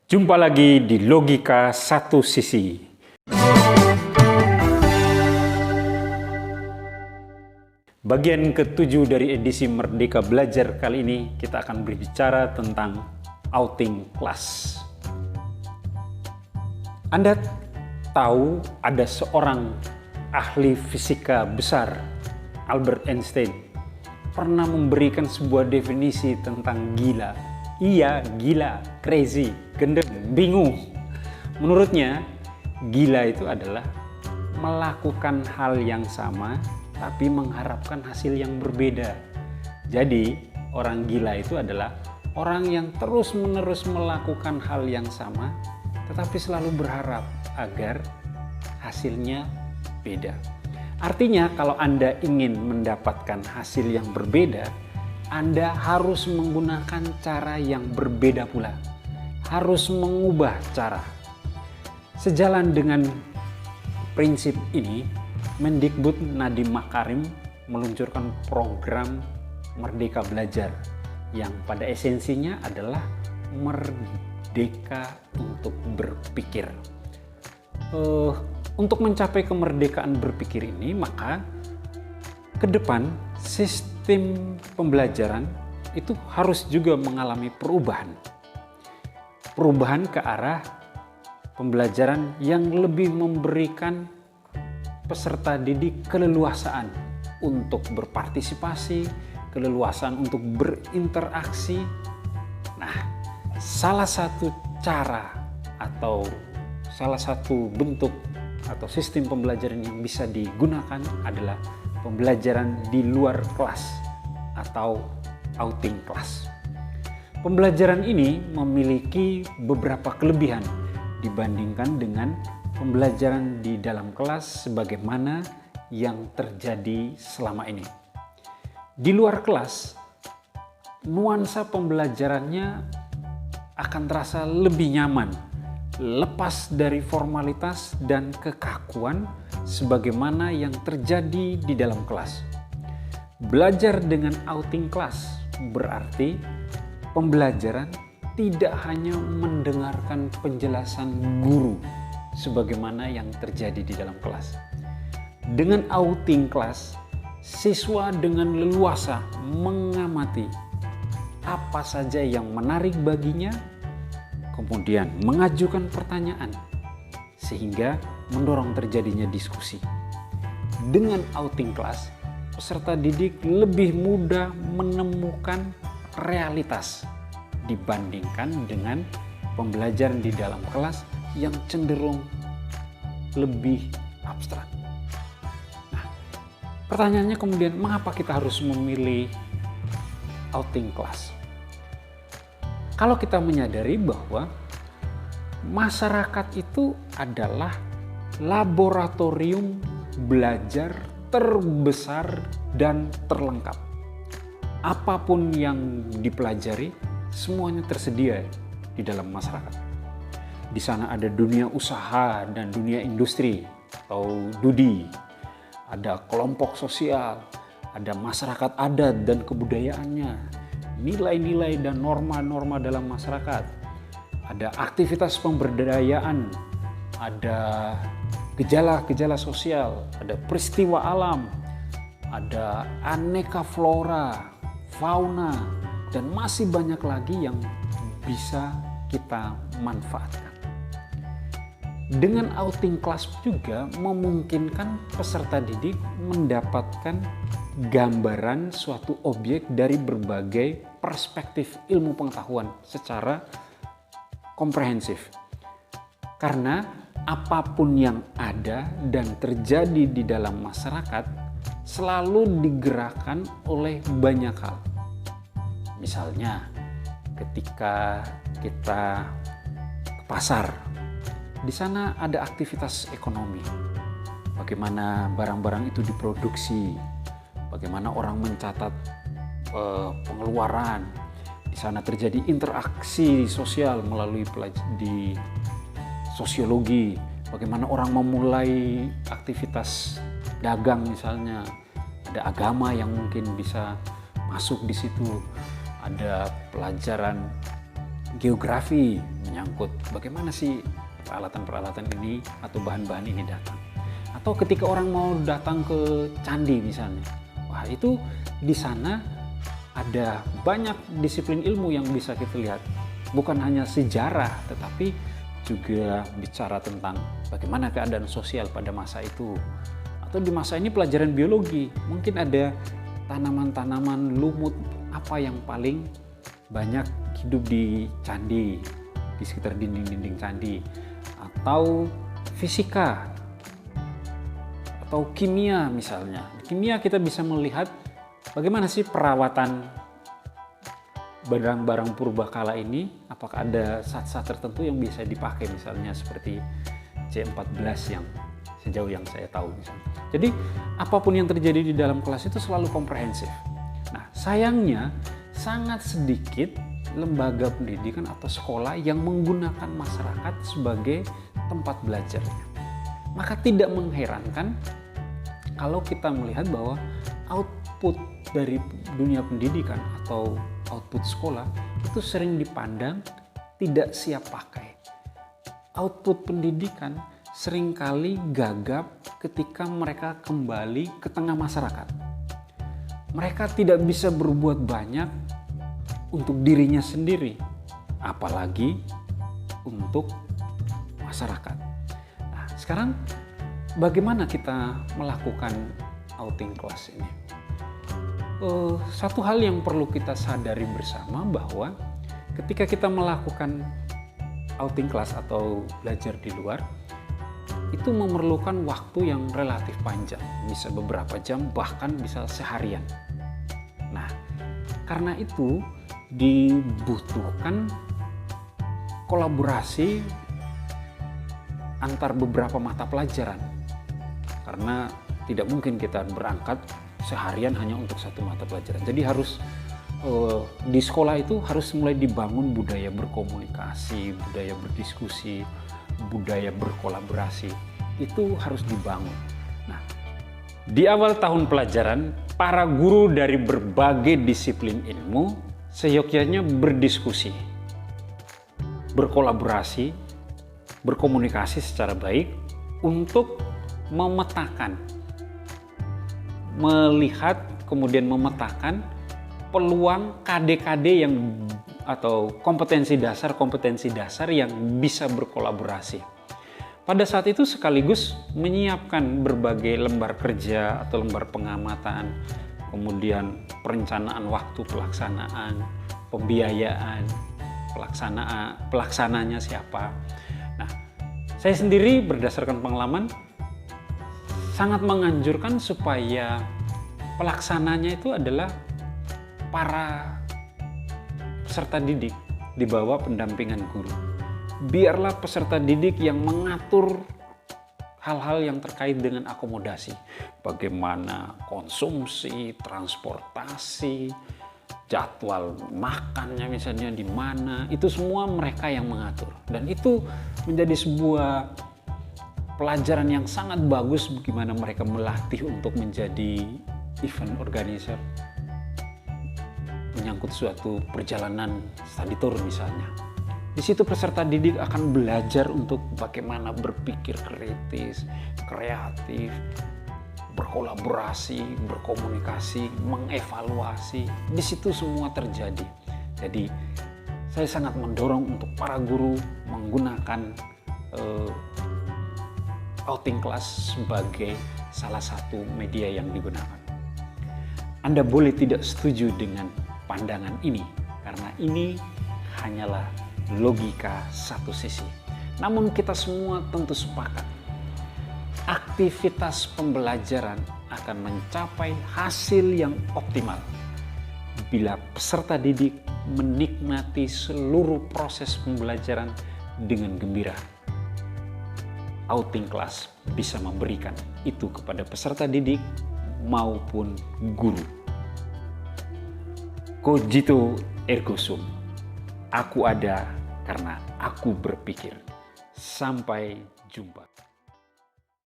Jumpa lagi di Logika Satu Sisi. Bagian ke-7 dari edisi Merdeka Belajar kali ini kita akan berbicara tentang outing class. Anda tahu ada seorang ahli fisika besar, Albert Einstein, pernah memberikan sebuah definisi tentang gila. Iya, gila, crazy, gendeng, bingung. Menurutnya, gila itu adalah melakukan hal yang sama tapi mengharapkan hasil yang berbeda. Jadi, orang gila itu adalah orang yang terus-menerus melakukan hal yang sama tetapi selalu berharap agar hasilnya beda. Artinya, kalau Anda ingin mendapatkan hasil yang berbeda, Anda harus menggunakan cara yang berbeda pula. Harus mengubah cara. Sejalan dengan prinsip ini, Mendikbud Nadiem Makarim meluncurkan program Merdeka Belajar yang pada esensinya adalah merdeka untuk berpikir. Untuk mencapai kemerdekaan berpikir ini, maka ke depan sistem pembelajaran itu harus juga mengalami perubahan. Perubahan ke arah pembelajaran yang lebih memberikan peserta didik keleluasaan untuk berpartisipasi, keleluasaan untuk berinteraksi. Nah, salah satu cara atau salah satu bentuk atau sistem pembelajaran yang bisa digunakan adalah pembelajaran di luar kelas atau outing class. Pembelajaran ini memiliki beberapa kelebihan dibandingkan dengan pembelajaran di dalam kelas sebagaimana yang terjadi selama ini. Di luar kelas, nuansa pembelajarannya akan terasa lebih nyaman, lepas dari formalitas dan kekakuan sebagaimana yang terjadi di dalam kelas. Belajar dengan outing class berarti pembelajaran tidak hanya mendengarkan penjelasan guru sebagaimana yang terjadi di dalam kelas. Dengan outing class, siswa dengan leluasa mengamati apa saja yang menarik baginya, kemudian mengajukan pertanyaan sehingga mendorong terjadinya diskusi. Dengan outing class, peserta didik lebih mudah menemukan realitas dibandingkan dengan pembelajaran di dalam kelas yang cenderung lebih abstrak. Nah, pertanyaannya kemudian, mengapa kita harus memilih outing class? Kalau kita menyadari bahwa masyarakat itu adalah laboratorium belajar terbesar dan terlengkap. Apapun yang dipelajari, semuanya tersedia di dalam masyarakat. Di sana ada dunia usaha dan dunia industri atau DUDI, ada kelompok sosial, ada masyarakat adat dan kebudayaannya, nilai-nilai dan norma-norma dalam masyarakat, ada aktivitas pemberdayaan, ada gejala-gejala sosial, ada peristiwa alam, ada aneka flora, fauna, dan masih banyak lagi yang bisa kita manfaatkan. Dengan outing class juga memungkinkan peserta didik mendapatkan gambaran suatu objek dari berbagai perspektif ilmu pengetahuan secara komprehensif. Karena apapun yang ada dan terjadi di dalam masyarakat selalu digerakkan oleh banyak hal. Misalnya ketika kita ke pasar, di sana ada aktivitas ekonomi. Bagaimana barang-barang itu diproduksi, bagaimana orang mencatat pengeluaran. Di sana terjadi interaksi sosial melalui di sosiologi, bagaimana orang memulai aktivitas dagang misalnya. Ada agama yang mungkin bisa masuk di situ. Ada pelajaran geografi menyangkut bagaimana sih peralatan-peralatan ini atau bahan-bahan ini datang. Atau ketika orang mau datang ke candi misalnya, wah itu di sana ada banyak disiplin ilmu yang bisa kita lihat. Bukan hanya sejarah, tetapi juga bicara tentang bagaimana keadaan sosial pada masa itu. Atau di masa ini pelajaran biologi, mungkin ada tanaman-tanaman lumut apa yang paling banyak hidup di candi, di sekitar dinding-dinding candi. Atau fisika, atau kimia misalnya. Di kimia kita bisa melihat bagaimana sih perawatan barang-barang purbakala ini, apakah ada zat-zat tertentu yang bisa dipakai misalnya seperti C14 yang sejauh yang saya tahu misalnya. Jadi apapun yang terjadi di dalam kelas itu selalu komprehensif. Nah sayangnya sangat sedikit lembaga pendidikan atau sekolah yang menggunakan masyarakat sebagai tempat belajarnya. Maka tidak mengherankan kalau kita melihat bahwa output dari dunia pendidikan atau output sekolah itu sering dipandang tidak siap pakai. Output pendidikan seringkali gagap ketika mereka kembali ke tengah masyarakat. Mereka tidak bisa berbuat banyak untuk dirinya sendiri, apalagi untuk masyarakat. Nah, sekarang bagaimana kita melakukan outing class ini? Satu hal yang perlu kita sadari bersama bahwa ketika kita melakukan outing class atau belajar di luar, itu memerlukan waktu yang relatif panjang, bisa beberapa jam, bahkan bisa seharian. Nah, karena itu dibutuhkan kolaborasi antar beberapa mata pelajaran, karena tidak mungkin kita berangkat seharian hanya untuk satu mata pelajaran. Jadi harus di sekolah itu harus mulai dibangun budaya berkomunikasi, budaya berdiskusi, budaya berkolaborasi. Itu harus dibangun. Nah, di awal tahun pelajaran, para guru dari berbagai disiplin ilmu seyogyanya berdiskusi, berkolaborasi, berkomunikasi secara baik untuk memetakan, melihat kemudian memetakan peluang KD-KD yang atau kompetensi dasar yang bisa berkolaborasi. Pada saat itu sekaligus menyiapkan berbagai lembar kerja atau lembar pengamatan, kemudian perencanaan waktu pelaksanaan, pembiayaan, pelaksananya siapa. Nah, saya sendiri berdasarkan pengalaman sangat menganjurkan supaya pelaksananya itu adalah para peserta didik di bawah pendampingan guru. Biarlah peserta didik yang mengatur hal-hal yang terkait dengan akomodasi. Bagaimana konsumsi, transportasi, jadwal makannya misalnya di mana, itu semua mereka yang mengatur. Dan itu menjadi sebuah pelajaran yang sangat bagus bagaimana mereka melatih untuk menjadi event organizer, menyangkut suatu perjalanan study tour misalnya. Di situ peserta didik akan belajar untuk bagaimana berpikir kritis, kreatif, berkolaborasi, berkomunikasi, mengevaluasi. Di situ semua terjadi. Jadi saya sangat mendorong untuk para guru menggunakan outing class sebagai salah satu media yang digunakan. Anda boleh tidak setuju dengan pandangan ini, karena ini hanyalah logika satu sisi. Namun kita semua tentu sepakat, aktivitas pembelajaran akan mencapai hasil yang optimal bila peserta didik menikmati seluruh proses pembelajaran dengan gembira. Outing class bisa memberikan itu kepada peserta didik maupun guru. Cogito ergo sum. Aku ada karena aku berpikir. Sampai jumpa.